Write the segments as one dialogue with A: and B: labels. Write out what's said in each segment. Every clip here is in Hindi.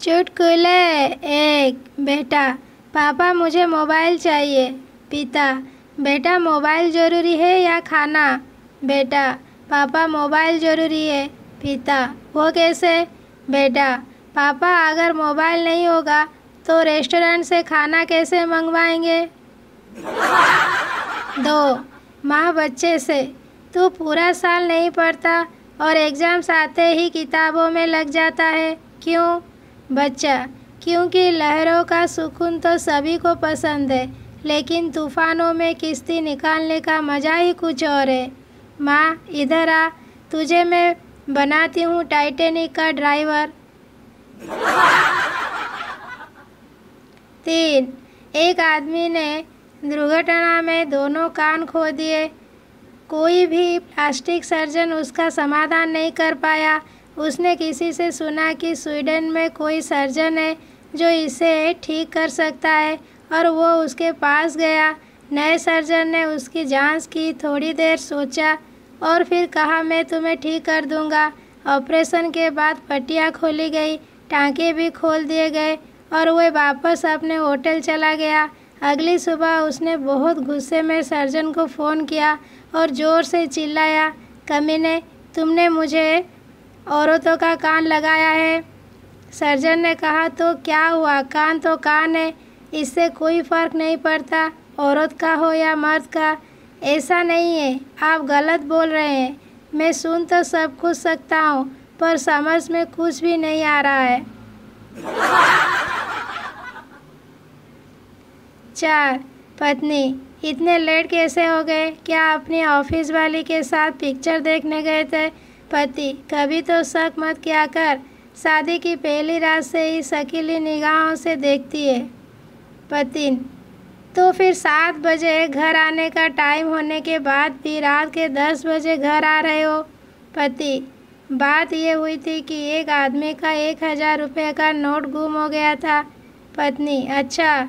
A: चुटकुले एक। बेटा, पापा मुझे मोबाइल चाहिए। पिता, बेटा मोबाइल ज़रूरी है या खाना? बेटा, पापा मोबाइल ज़रूरी है। पिता, वो कैसे? बेटा, पापा अगर मोबाइल नहीं होगा तो रेस्टोरेंट से खाना कैसे मंगवाएंगे? 2 माँ बच्चे से, तू पूरा साल नहीं पढ़ता और एग्ज़ाम्स आते ही किताबों में लग जाता है, क्यों? बच्चा, क्योंकि लहरों का सुकून तो सभी को पसंद है, लेकिन तूफानों में किश्ती निकालने का मज़ा ही कुछ और है। माँ, इधर आ, तुझे मैं बनाती हूँ टाइटैनिक का ड्राइवर। 3 एक आदमी ने दुर्घटना में दोनों कान खो दिए। कोई भी प्लास्टिक सर्जन उसका समाधान नहीं कर पाया। उसने किसी से सुना कि स्वीडन में कोई सर्जन है जो इसे ठीक कर सकता है और वो उसके पास गया। नए सर्जन ने उसकी जांच की, थोड़ी देर सोचा और फिर कहा, मैं तुम्हें ठीक कर दूंगा। ऑपरेशन के बाद पट्टियाँ खोली गई, टाँके भी खोल दिए गए और वह वापस अपने होटल चला गया। अगली सुबह उसने बहुत गुस्से में सर्जन को फ़ोन किया और ज़ोर से चिल्लाया, कमीने, तुमने मुझे औरतों का कान लगाया है। सर्जन ने कहा, तो क्या हुआ, कान तो कान है, इससे कोई फ़र्क नहीं पड़ता औरत का हो या मर्द का। ऐसा नहीं है, आप गलत बोल रहे हैं। मैं सुन तो सब कुछ सकता हूँ पर समझ में कुछ भी नहीं आ रहा है। 4 पत्नी, इतने लेट कैसे हो गए? क्या अपनी ऑफिस वाली के साथ पिक्चर देखने गए थे? पति, कभी तो शक मत किया कर, शादी की पहली रात से ही शकीली निगाहों से देखती है। पति, तो फिर 7 बजे घर आने का टाइम होने के बाद भी रात के 10 बजे घर आ रहे हो। पति, बात ये हुई थी कि एक आदमी का 1000 रुपये का नोट गुम हो गया था। पत्नी, अच्छा,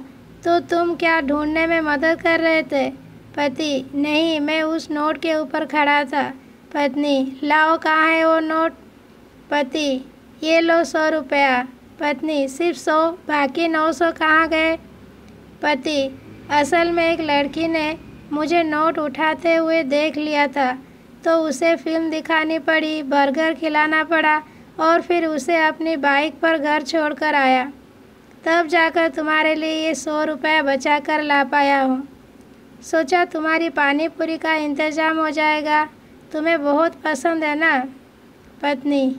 A: तो तुम क्या ढूंढने में मदद कर रहे थे? पति, नहीं, मैं उस नोट के ऊपर खड़ा था। पत्नी, लाओ, कहाँ है वो नोट? पति, ये लो 100 रुपया। पत्नी, सिर्फ 100, बाकी 900 कहाँ गए? पति, असल में एक लड़की ने मुझे नोट उठाते हुए देख लिया था तो उसे फिल्म दिखानी पड़ी, बर्गर खिलाना पड़ा और फिर उसे अपनी बाइक पर घर छोड़कर आया। तब जाकर तुम्हारे लिए ये 100 रुपया बचा कर ला पाया हूँ। सोचा तुम्हारी पानी पूरी का इंतज़ाम हो जाएगा, तुम्हें बहुत पसंद है ना? पत्नी,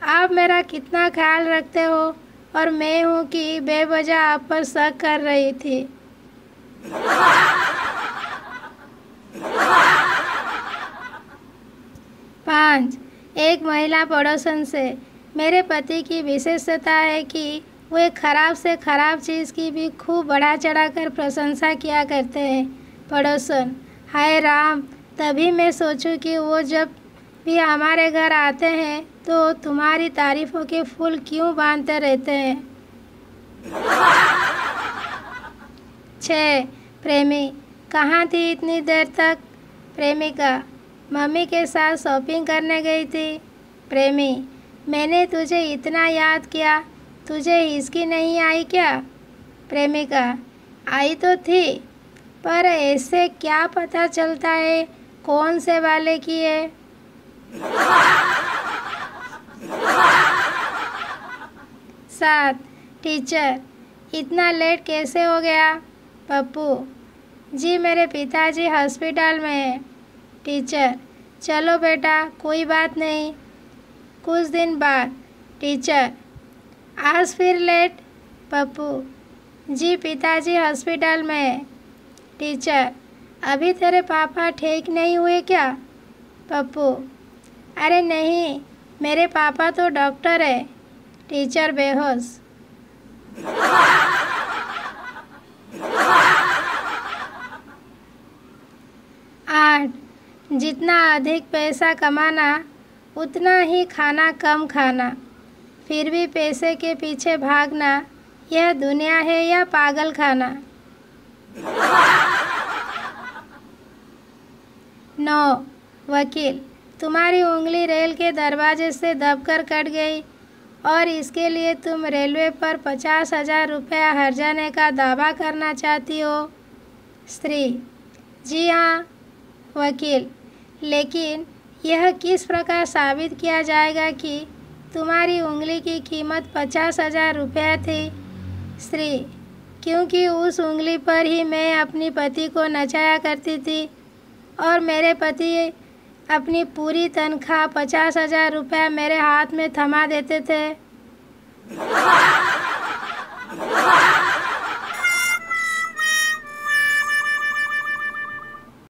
A: आप मेरा कितना ख्याल रखते हो और मैं हूँ कि बेवजह आप पर शक कर रही थी। 5 एक महिला पड़ोसन से, मेरे पति की विशेषता है कि वे खराब से खराब चीज़ की भी खूब बढ़ा चढ़ा कर प्रशंसा किया करते हैं। पड़ोसन, हाय राम, तभी मैं सोचूं कि वो जब भी हमारे घर आते हैं तो तुम्हारी तारीफ़ों के फूल क्यों बांधते रहते हैं। 6 प्रेमी, कहाँ थी इतनी देर तक? प्रेमिका, मम्मी के साथ शॉपिंग करने गई थी। प्रेमी, मैंने तुझे इतना याद किया, तुझे हिचकी नहीं आई क्या? प्रेमिका, आई तो थी, पर ऐसे क्या पता चलता है कौन से वाले की है? 7 टीचर, इतना लेट कैसे हो गया? पप्पू, जी मेरे पिताजी हॉस्पिटल में हैं। टीचर, चलो बेटा, कोई बात नहीं। कुछ दिन बाद टीचर, आज फिर लेट? पप्पू, जी पिताजी हॉस्पिटल में हैं। टीचर, अभी तेरे पापा ठीक नहीं हुए क्या? पप्पू, अरे नहीं, मेरे पापा तो डॉक्टर है। टीचर बेहोश। 8 जितना अधिक पैसा कमाना उतना ही खाना कम खाना, फिर भी पैसे के पीछे भागना, यह दुनिया है या पागल खाना? 9 वकील, तुम्हारी उंगली रेल के दरवाजे से दबकर कट गई, और इसके लिए तुम रेलवे पर 50,000 रुपया हर्जाने का दावा करना चाहती हो। स्त्री: जी हाँ वकील, लेकिन यह किस प्रकार साबित किया जाएगा कि तुम्हारी उंगली की कीमत 50,000 रुपया थी। स्त्री: क्योंकि उस उंगली पर ही मैं अपनी पति को नचाया करती थी और मेरे पति अपनी पूरी तनख्वाह 50,000 रुपया मेरे हाथ में थमा देते थे।